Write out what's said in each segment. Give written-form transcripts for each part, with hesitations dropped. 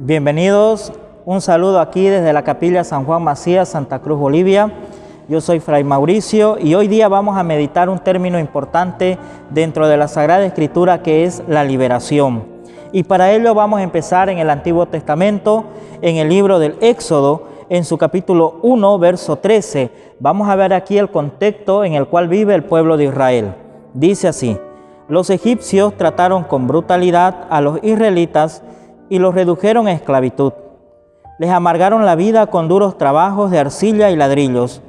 Bienvenidos, un saludo aquí desde la Capilla San Juan Macías, Santa Cruz, Bolivia. Yo soy Fray Mauricio y hoy día vamos a meditar un término importante dentro de la Sagrada Escritura, que es la liberación. Y para ello vamos a empezar en el Antiguo Testamento, en el libro del Éxodo, en su capítulo 1, verso 13. Vamos a ver aquí el contexto en el cual vive el pueblo de Israel. Dice así: los egipcios trataron con brutalidad a los israelitas y los redujeron a esclavitud. Les amargaron la vida con duros trabajos de arcilla y ladrillos,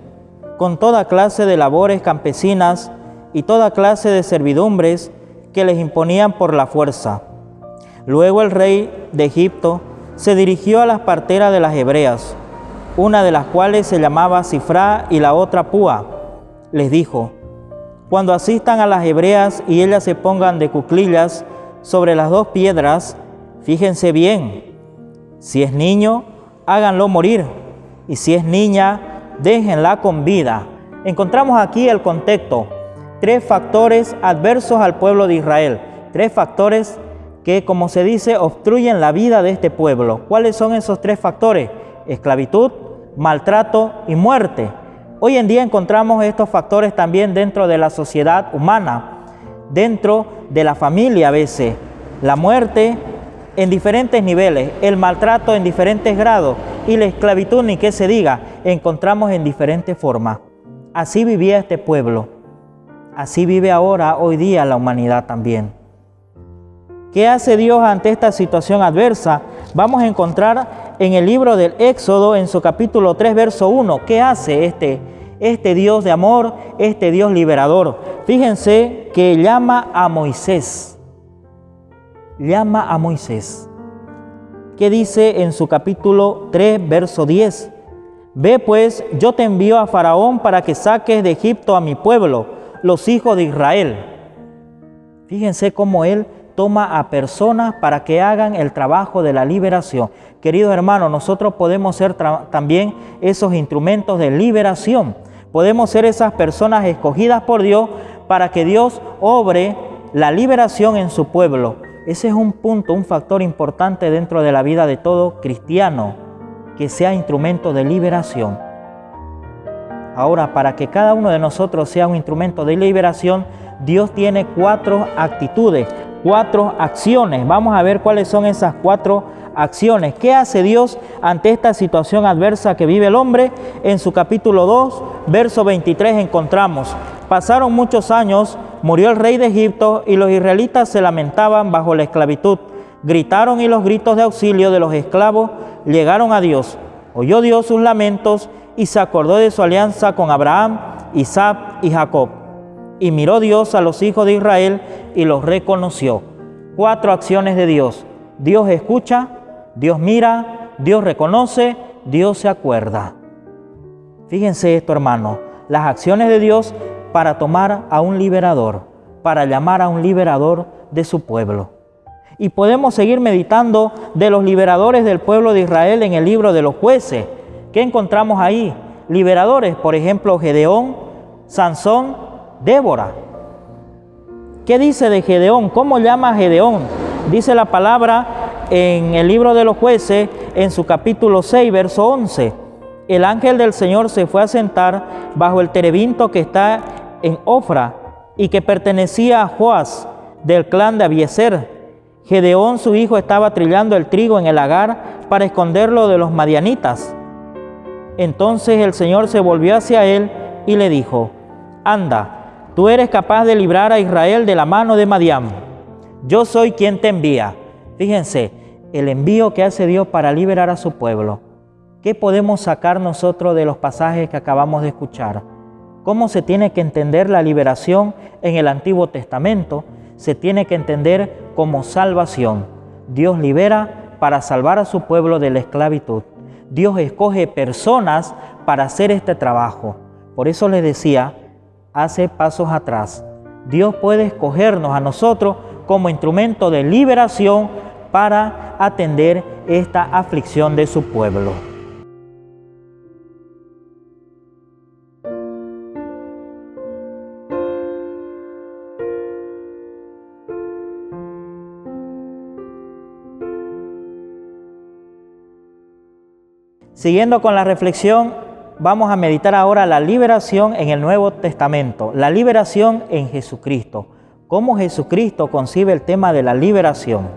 con toda clase de labores campesinas y toda clase de servidumbres que les imponían por la fuerza. Luego el rey de Egipto se dirigió a las parteras de las hebreas, una de las cuales se llamaba Cifrá y la otra Púa. Les dijo: cuando asistan a las hebreas y ellas se pongan de cuclillas sobre las dos piedras, fíjense bien, si es niño, háganlo morir, y si es niña, déjenla con vida. Encontramos aquí el contexto, tres factores adversos al pueblo de Israel, tres factores que, como se dice, obstruyen la vida de este pueblo. ¿Cuáles son esos tres factores? Esclavitud, maltrato y muerte. Hoy en día encontramos estos factores también dentro de la sociedad humana, dentro de la familia a veces, la muerte en diferentes niveles, el maltrato en diferentes grados y la esclavitud, ni qué se diga, encontramos en diferentes formas. Así vivía este pueblo, así vive ahora, hoy día, la humanidad también. ¿Qué hace Dios ante esta situación adversa? Vamos a encontrar en el libro del Éxodo, en su capítulo 3, verso 1, ¿qué hace este Dios de amor, este Dios liberador? Fíjense que llama a Moisés. Llama a Moisés. ¿Qué dice en su capítulo 3, verso 10? Ve pues, yo te envío a Faraón para que saques de Egipto a mi pueblo, los hijos de Israel. Fíjense cómo él toma a personas para que hagan el trabajo de la liberación. Queridos hermanos, nosotros podemos ser también esos instrumentos de liberación. Podemos ser esas personas escogidas por Dios para que Dios obre la liberación en su pueblo. Ese es un punto, un factor importante dentro de la vida de todo cristiano, que sea instrumento de liberación. Ahora, para que cada uno de nosotros sea un instrumento de liberación, Dios tiene 4 actitudes, 4 acciones. Vamos a ver cuáles son esas 4 acciones. ¿Qué hace Dios ante esta situación adversa que vive el hombre? En su capítulo 2, verso 23 encontramos: pasaron muchos años, murió el rey de Egipto y los israelitas se lamentaban bajo la esclavitud. Gritaron y los gritos de auxilio de los esclavos llegaron a Dios. Oyó Dios sus lamentos y se acordó de su alianza con Abraham, Isaac y Jacob. Y miró Dios a los hijos de Israel y los reconoció. 4 acciones de Dios. Dios escucha, Dios mira, Dios reconoce, Dios se acuerda. Fíjense esto, hermano, las acciones de Dios para tomar a un liberador, para llamar a un liberador de su pueblo. Y podemos seguir meditando de los liberadores del pueblo de Israel en el libro de los Jueces. ¿Qué encontramos ahí? Liberadores, por ejemplo, Gedeón, Sansón, Débora. ¿Qué dice de Gedeón? ¿Cómo llama a Gedeón? Dice la palabra en el libro de los Jueces, en su capítulo 6, verso 11. El ángel del Señor se fue a sentar bajo el terebinto que está en Ofra y que pertenecía a Joás, del clan de Abiezer. Gedeón, su hijo, estaba trillando el trigo en el lagar para esconderlo de los madianitas. Entonces el Señor se volvió hacia él y le dijo: anda, tú eres capaz de librar a Israel de la mano de Madián. Yo soy quien te envía. Fíjense, el envío que hace Dios para liberar a su pueblo. ¿Qué podemos sacar nosotros de los pasajes que acabamos de escuchar? ¿Cómo se tiene que entender la liberación en el Antiguo Testamento? Se tiene que entender como salvación. Dios libera para salvar a su pueblo de la esclavitud. Dios escoge personas para hacer este trabajo. Por eso les decía hace pasos atrás, Dios puede escogernos a nosotros como instrumento de liberación para atender esta aflicción de su pueblo. Siguiendo con la reflexión, vamos a meditar ahora la liberación en el Nuevo Testamento, la liberación en Jesucristo. ¿Cómo Jesucristo concibe el tema de la liberación?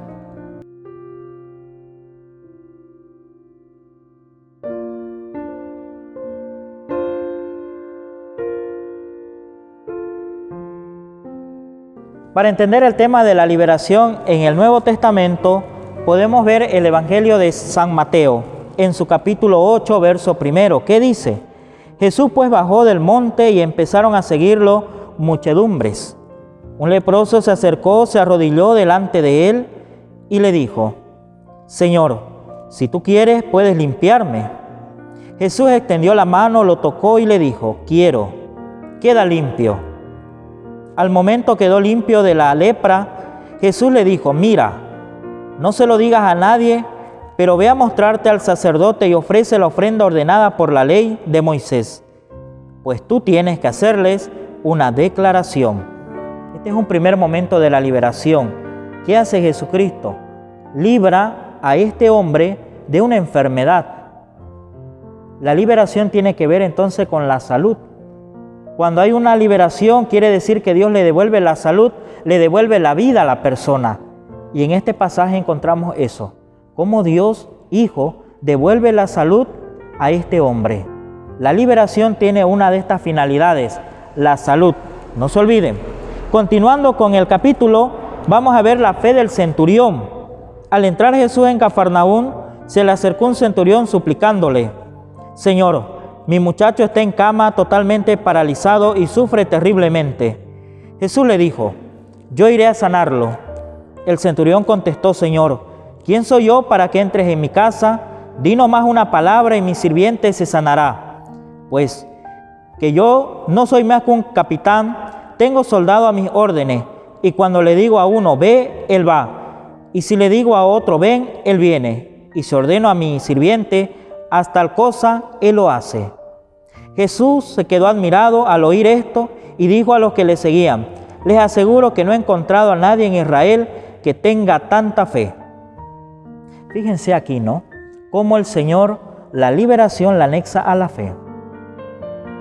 Para entender el tema de la liberación en el Nuevo Testamento, podemos ver el Evangelio de San Mateo, en su capítulo 8, verso 1, que dice: Jesús pues bajó del monte y empezaron a seguirlo muchedumbres. Un leproso se acercó, se arrodilló delante de él y le dijo: Señor, si tú quieres, puedes limpiarme. Jesús extendió la mano, lo tocó y le dijo: quiero, queda limpio. Al momento quedó limpio de la lepra. Jesús le dijo: mira, no se lo digas a nadie, pero ve a mostrarte al sacerdote y ofrece la ofrenda ordenada por la ley de Moisés, pues tú tienes que hacerles una declaración. Este es un primer momento de la liberación. ¿Qué hace Jesucristo? Libra a este hombre de una enfermedad. La liberación tiene que ver entonces con la salud. Cuando hay una liberación, quiere decir que Dios le devuelve la salud, le devuelve la vida a la persona. Y en este pasaje encontramos eso, cómo Dios, Hijo, devuelve la salud a este hombre. La liberación tiene una de estas finalidades, la salud. No se olviden. Continuando con el capítulo, vamos a ver la fe del centurión. Al entrar Jesús en Cafarnaúm, se le acercó un centurión suplicándole: Señor, mi muchacho está en cama totalmente paralizado y sufre terriblemente. Jesús le dijo: yo iré a sanarlo. El centurión contestó: Señor, ¿quién soy yo para que entres en mi casa? Di nomás una palabra y mi sirviente se sanará. Pues que yo no soy más que un capitán, tengo soldado a mis órdenes, y cuando le digo a uno, ve, él va. Y si le digo a otro, ven, él viene. Y si ordeno a mi sirviente, haz tal cosa, él lo hace. Jesús se quedó admirado al oír esto y dijo a los que le seguían: les aseguro que no he encontrado a nadie en Israel que tenga tanta fe. Fíjense aquí, ¿no? Cómo el Señor la liberación la anexa a la fe.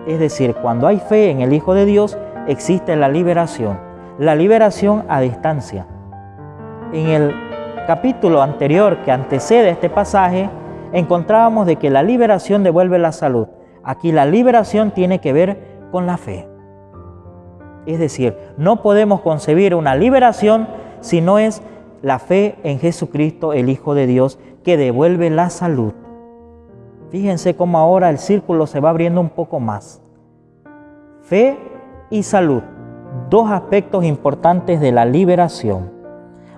Es decir, cuando hay fe en el Hijo de Dios, existe la liberación a distancia. En el capítulo anterior que antecede este pasaje, encontrábamos de que la liberación devuelve la salud. Aquí la liberación tiene que ver con la fe. Es decir, no podemos concebir una liberación si no es la fe en Jesucristo, el Hijo de Dios, que devuelve la salud. Fíjense cómo ahora el círculo se va abriendo un poco más. Fe y salud, dos aspectos importantes de la liberación.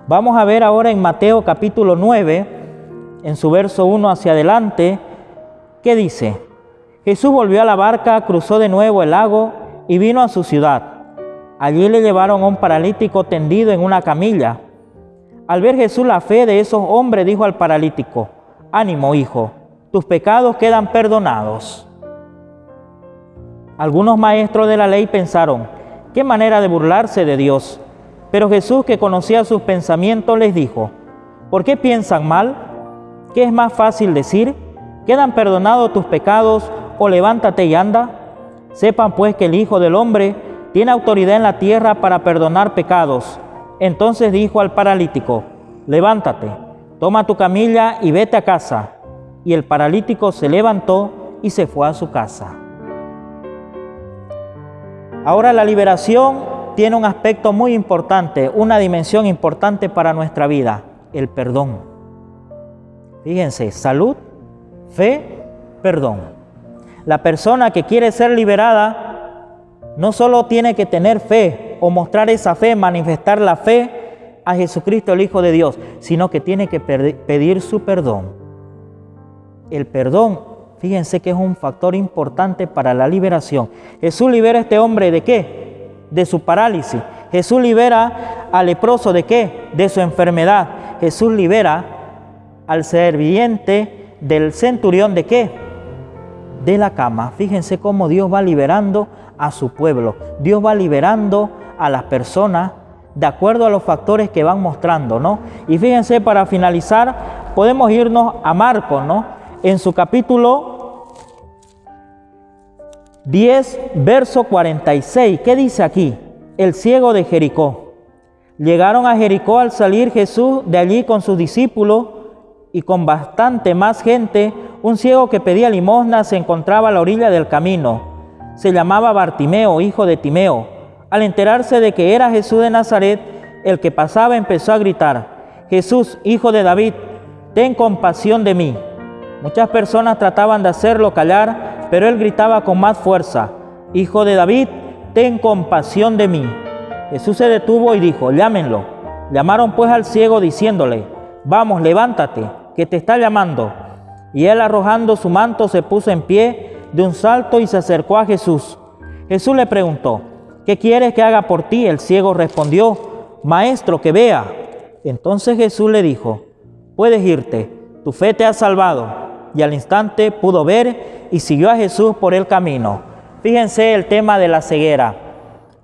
Vamos a ver ahora en Mateo capítulo 9, en su verso 1 hacia adelante, ¿qué dice? Jesús volvió a la barca, cruzó de nuevo el lago y vino a su ciudad. Allí le llevaron a un paralítico tendido en una camilla. Al ver Jesús la fe de esos hombres, dijo al paralítico: ánimo, hijo, tus pecados quedan perdonados. Algunos maestros de la ley pensaron: qué manera de burlarse de Dios. Pero Jesús, que conocía sus pensamientos, les dijo: ¿por qué piensan mal? ¿Qué es más fácil decir? ¿Quedan perdonados tus pecados? O levántate y anda. Sepan pues que el Hijo del Hombre tiene autoridad en la tierra para perdonar pecados. Entonces dijo al paralítico: levántate, toma tu camilla y vete a casa. Y el paralítico se levantó y se fue a su casa. Ahora la liberación tiene un aspecto muy importante, una dimensión importante para nuestra vida: el perdón. Fíjense, salud, fe, perdón. La persona que quiere ser liberada no solo tiene que tener fe o mostrar esa fe, manifestar la fe a Jesucristo, el Hijo de Dios, sino que tiene que pedir su perdón. El perdón, fíjense que es un factor importante para la liberación. Jesús libera a este hombre ¿de qué? De su parálisis. Jesús libera al leproso ¿de qué? De su enfermedad. Jesús libera al serviente del centurión ¿de qué? De la cama. Fíjense cómo Dios va liberando a su pueblo. Dios va liberando a las personas de acuerdo a los factores que van mostrando, ¿no? Y fíjense, para finalizar, podemos irnos a Marcos, ¿no? en su capítulo 10, verso 46. ¿Qué dice aquí? El ciego de Jericó. Llegaron a Jericó al salir Jesús de allí con sus discípulos y con bastante más gente. Un ciego que pedía limosna se encontraba a la orilla del camino. Se llamaba Bartimeo, hijo de Timeo. Al enterarse de que era Jesús de Nazaret, el que pasaba empezó a gritar: Jesús, hijo de David, ten compasión de mí. Muchas personas trataban de hacerlo callar, pero él gritaba con más fuerza: Hijo de David, ten compasión de mí. Jesús se detuvo y dijo: llámenlo. Llamaron pues al ciego diciéndole: vamos, levántate, que te está llamando. Y él, arrojando su manto, se puso en pie de un salto y se acercó a Jesús. Jesús le preguntó: ¿qué quieres que haga por ti? El ciego respondió: Maestro, que vea. Entonces Jesús le dijo: puedes irte, tu fe te ha salvado. Y al instante pudo ver y siguió a Jesús por el camino. Fíjense el tema de la ceguera.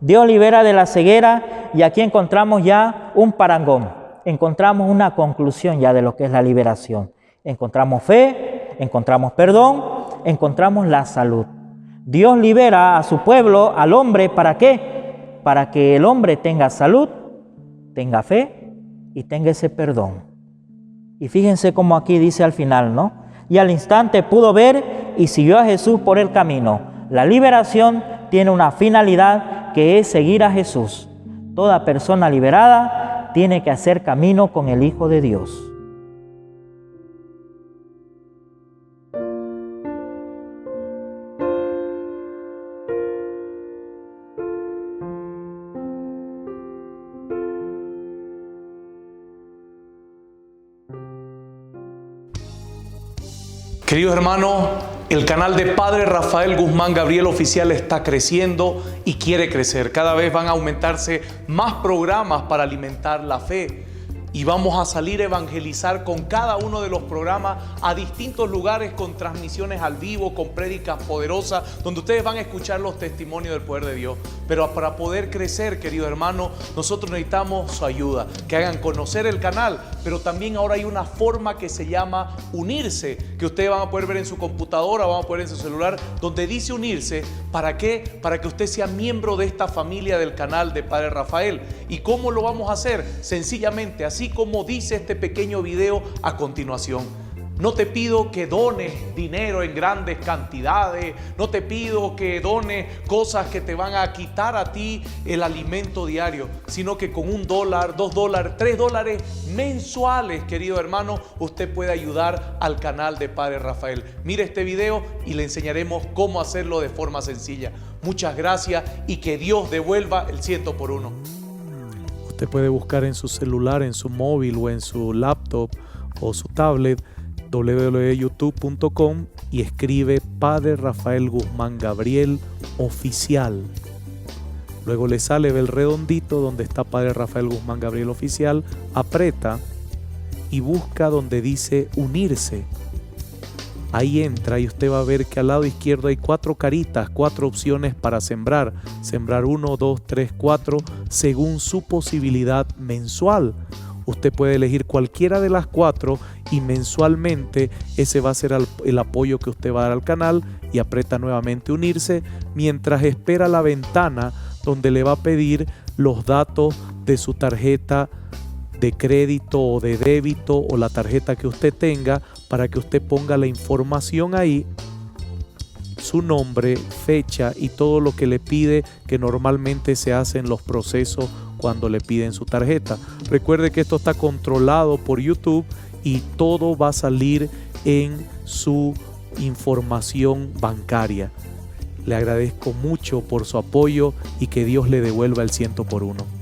Dios libera de la ceguera y aquí encontramos ya un parangón. Encontramos una conclusión ya de lo que es la liberación. Encontramos fe, encontramos perdón, encontramos la salud. Dios libera a su pueblo, al hombre, ¿para qué? Para que el hombre tenga salud, tenga fe y tenga ese perdón. Y fíjense cómo aquí dice al final, ¿no? Y al instante pudo ver y siguió a Jesús por el camino. La liberación tiene una finalidad que es seguir a Jesús. Toda persona liberada tiene que hacer camino con el Hijo de Dios. Queridos hermanos, el canal de Padre Rafael Guzmán Gabriel Oficial está creciendo y quiere crecer. Cada vez van a aumentarse más programas para alimentar la fe. Y vamos a salir a evangelizar con cada uno de los programas a distintos lugares con transmisiones al vivo, con prédicas poderosas, donde ustedes van a escuchar los testimonios del poder de Dios. Pero para poder crecer, queridos hermanos, nosotros necesitamos su ayuda, que hagan conocer el canal, pero también ahora hay una forma que se llama unirse, que ustedes van a poder ver en su computadora, van a poder ver en su celular, donde dice unirse. ¿Para qué? Para que usted sea miembro de esta familia del canal de Padre Rafael. ¿Y cómo lo vamos a hacer? Sencillamente, así como dice este pequeño video a continuación. No te pido que dones dinero en grandes cantidades, no te pido que dones cosas que te van a quitar a ti el alimento diario, sino que con $1, $2, $3 mensuales, querido hermano, usted puede ayudar al canal de Padre Rafael. Mire este video y le enseñaremos cómo hacerlo de forma sencilla. Muchas gracias y que Dios devuelva el 100 por 1. Usted puede buscar en su celular, en su móvil o en su laptop o su tablet www.youtube.com y escribe Padre Rafael Guzmán Gabriel Oficial. Luego le sale el redondito donde está Padre Rafael Guzmán Gabriel Oficial, aprieta y busca donde dice unirse. Ahí entra y usted va a ver que al lado izquierdo hay 4 caritas, 4 opciones para sembrar. Sembrar 1, 2, 3, 4 según su posibilidad mensual. Usted puede elegir cualquiera de las 4 y mensualmente ese va a ser el apoyo que usted va a dar al canal, y aprieta nuevamente unirse mientras espera la ventana donde le va a pedir los datos de su tarjeta de crédito o de débito o la tarjeta que usted tenga, para que usted ponga la información ahí, su nombre, fecha y todo lo que le pide, que normalmente se hace en los procesos cuando le piden su tarjeta. Recuerde que esto está controlado por YouTube y todo va a salir en su información bancaria. Le agradezco mucho por su apoyo y que Dios le devuelva el 100 por 1.